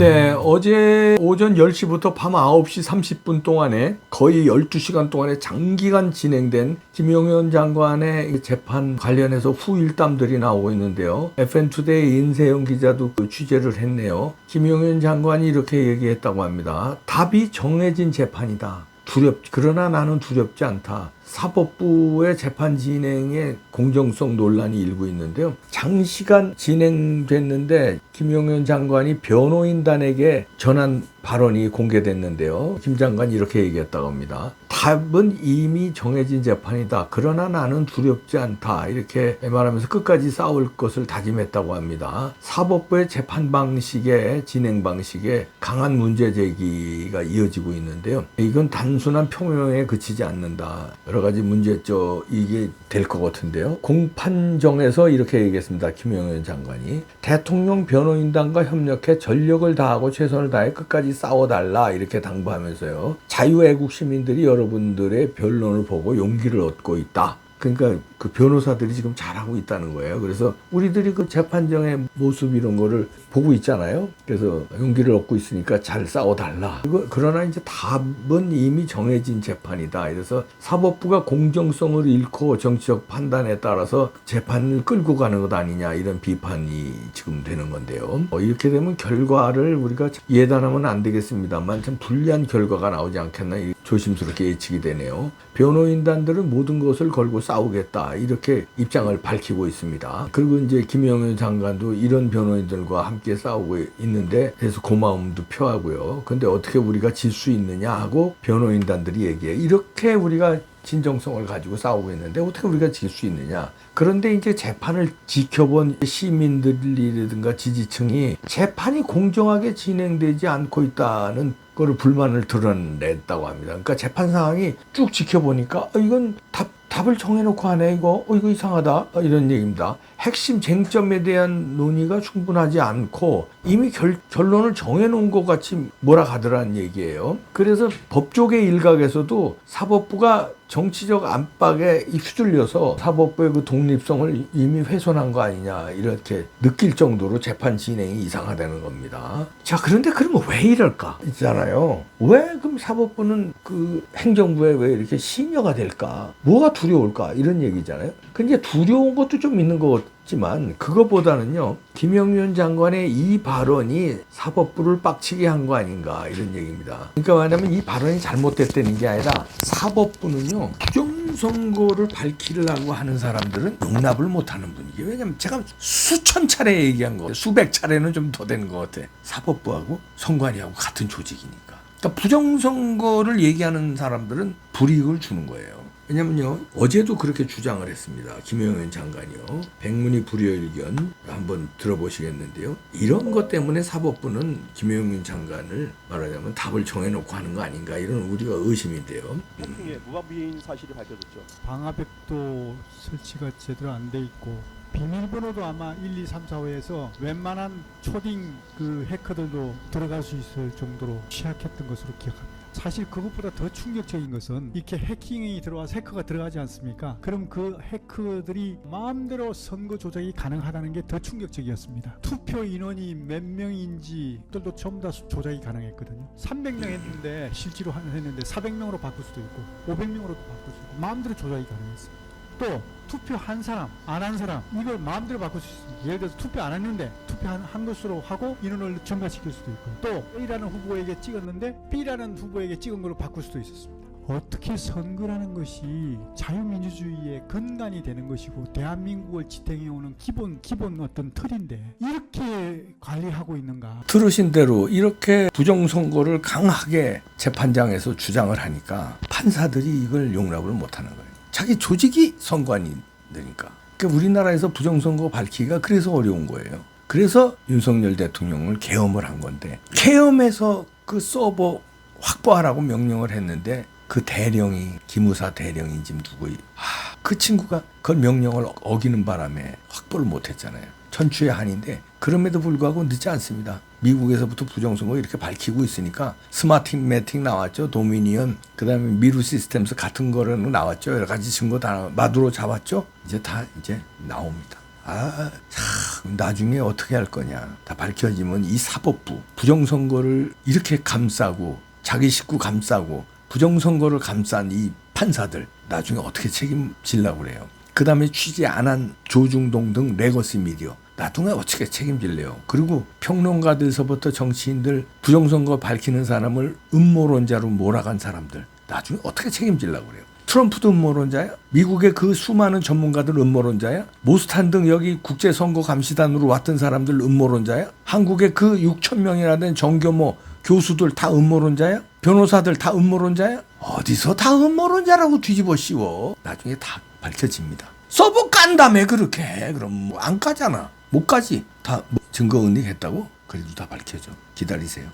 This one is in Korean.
네, 어제 오전 10시부터 밤 9시 30분 동안에 거의 12시간 동안에 장기간 진행된 김용현 장관의 재판 관련해서 후일담들이 나오고 있는데요. FN투데이 인세영 기자도 그 취재를 했네요. 김용현 장관이 이렇게 얘기했다고 합니다. 답이 정해진 재판이다. 그러나 나는 두렵지 않다. 사법부의 재판 진행에 공정성 논란이 일고 있는데요. 장시간 진행됐는데 김용현 장관이 변호인단에게 전한 발언이 공개됐는데요. 김 장관이 이렇게 얘기했다고 합니다. 답은 이미 정해진 재판이다. 그러나 나는 두렵지 않다. 이렇게 말하면서 끝까지 싸울 것을 다짐했다고 합니다. 사법부의 재판 방식의 진행 방식에 강한 문제 제기가 이어지고 있는데요. 이건 단순한 표명에 그치지 않는다. 여러 가지 문제점 이게 될 것 같은데요. 공판정에서 이렇게 얘기했습니다. 김용현 장관이 대통령 변호인단과 협력해 전력을 다하고 최선을 다해 끝까지 싸워달라 이렇게 당부하면서요. 자유애국 시민들이 여러분들의 변론을 보고 용기를 얻고 있다. 그러니까 그 변호사들이 지금 잘하고 있다는 거예요. 그래서 우리들이 그 재판정의 모습 이런 거를 보고 있잖아요. 그래서 용기를 얻고 있으니까 잘 싸워달라. 그러나 이제 답은 이미 정해진 재판이다. 그래서 사법부가 공정성을 잃고 정치적 판단에 따라서 재판을 끌고 가는 것 아니냐 이런 비판이 지금 되는 건데요. 이렇게 되면 결과를 우리가 예단하면 안 되겠습니다만 참 불리한 결과가 나오지 않겠나 조심스럽게 예측이 되네요. 변호인단들은 모든 것을 걸고 싸우겠다 이렇게 입장을 밝히고 있습니다. 그리고 이제 김용현 장관도 이런 변호인들과 함께 싸우고 있는데 그래서 고마움도 표하고요. 근데 어떻게 우리가 질 수 있느냐 하고 변호인단들이 얘기해. 이렇게 우리가 진정성을 가지고 싸우고 있는데 어떻게 우리가 질 수 있느냐. 그런데 이제 재판을 지켜본 시민들이라든가 지지층이 재판이 공정하게 진행되지 않고 있다는 거를 불만을 드러냈다고 합니다. 그러니까 재판 상황이 쭉 지켜보니까 이건 답을 정해놓고 하네 이거 이상하다 이런 얘기입니다. 핵심 쟁점에 대한 논의가 충분하지 않고 이미 결론을 정해놓은 것 같이 몰아가더라는 얘기예요. 그래서 법조계 일각에서도 사법부가 정치적 안팎에 휩쓸려서 사법부의 그 독립성을 이미 훼손한 거 아니냐 이렇게 느낄 정도로 재판 진행이 이상하다는 겁니다. 자, 그런데 그러면 왜 이럴까 있잖아요. 왜 그럼 사법부는 그 행정부에 왜 이렇게 심여가 될까? 뭐가 두려울까? 이런 얘기잖아요. 근데 두려운 것도 좀 있는 것 같지만 그거보다는요. 김용현 장관의 이 발언이 사법부를 빡치게 한 거 아닌가 이런 얘기입니다. 그러니까 왜냐하면 이 발언이 잘못됐다는 게 아니라 사법부는요. 부정선거를 밝히려고 하는 사람들은 용납을 못하는 분위기. 왜냐하면 제가 수천 차례 얘기한 거 수백 차례는 좀 더 되는 것 같아. 사법부하고 선관위하고 같은 조직이니까. 그러니까 부정선거를 얘기하는 사람들은 불이익을 주는 거예요. 왜냐면요, 어제도 그렇게 주장을 했습니다. 김용현 장관이요. 백문이 불여일견 한번 들어보시겠는데요. 이런 것 때문에 사법부는 김용현 장관을 말하자면 답을 정해놓고 하는 거 아닌가 이런 우리가 의심인데요. 폭풍에 무방비인 사실이 밝혀졌죠. 방화벽도 설치가 제대로 안 돼 있고 비밀번호도 아마 1, 2, 3, 4호에서 웬만한 초딩 그 해커들도 들어갈 수 있을 정도로 취약했던 것으로 기억합니다. 사실 그것보다 더 충격적인 것은 이렇게 해킹이 들어와서 해커가 들어가지 않습니까? 그럼 그 해커들이 마음대로 선거 조작이 가능하다는 게 더 충격적이었습니다. 투표 인원이 몇 명인지들도 전부 다 조작이 가능했거든요. 300명 했는데 실제로 했는데 400명으로 바꿀 수도 있고 500명으로도 바꿀 수 있고 마음대로 조작이 가능했습니다. 또 투표 한 사람, 안 한 사람 이걸 마음대로 바꿀 수 있습니다. 예를 들어서 투표 안 했는데 투표 한 것으로 하고 인원을 증가시킬 수도 있고 또 A라는 후보에게 찍었는데 B라는 후보에게 찍은 걸로 바꿀 수도 있었습니다. 어떻게 선거라는 것이 자유민주주의의 근간이 되는 것이고 대한민국을 지탱해오는 기본 어떤 틀인데 이렇게 관리하고 있는가. 들으신 대로 이렇게 부정선거를 강하게 재판장에서 주장을 하니까 판사들이 이걸 용납을 못하는 거예요. 자기 조직이 선관위니까. 그러니까 우리나라에서 부정선거 밝히기가 그래서 어려운 거예요. 그래서 윤석열 대통령을 계엄을 한 건데 계엄에서 그 서버 확보하라고 명령을 했는데 그 대령이 기무사 대령이 지금 누구예요? 그 친구가 그 명령을 어기는 바람에 확보를 못했잖아요. 천추의 한인데 그럼에도 불구하고 늦지 않습니다. 미국에서부터 부정선거 이렇게 밝히고 있으니까 스마트매틱 나왔죠. 도미니언 그다음에 미루 시스템스 같은 거는 나왔죠. 여러 가지 증거 다 마두로 잡았죠. 이제 다 나옵니다. 참 나중에 어떻게 할 거냐. 다 밝혀지면 이 사법부 부정선거를 이렇게 감싸고 자기 식구 감싸고 부정선거를 감싼 이 판사들 나중에 어떻게 책임지려고 그래요. 그 다음에 취재 안 한 조중동 등 레거시 미디어 나중에 어떻게 책임질래요. 그리고 평론가들서부터 정치인들 부정선거 밝히는 사람을 음모론자로 몰아간 사람들 나중에 어떻게 책임질려고 그래요. 트럼프도 음모론자야? 미국의 그 수많은 전문가들 음모론자야? 모스탄 등 여기 국제선거감시단으로 왔던 사람들 음모론자야? 한국의 그 6천 명이나 된 정교모 교수들 다 음모론자야? 변호사들 다 음모론자야? 어디서 다 음모론자라고 뒤집어 씌워. 나중에 다 밝혀집니다. 서버 깐다며 그렇게. 그럼 뭐 안 까잖아. 못 까지. 다 증거 은닉했다고? 그래도 다 밝혀져. 기다리세요.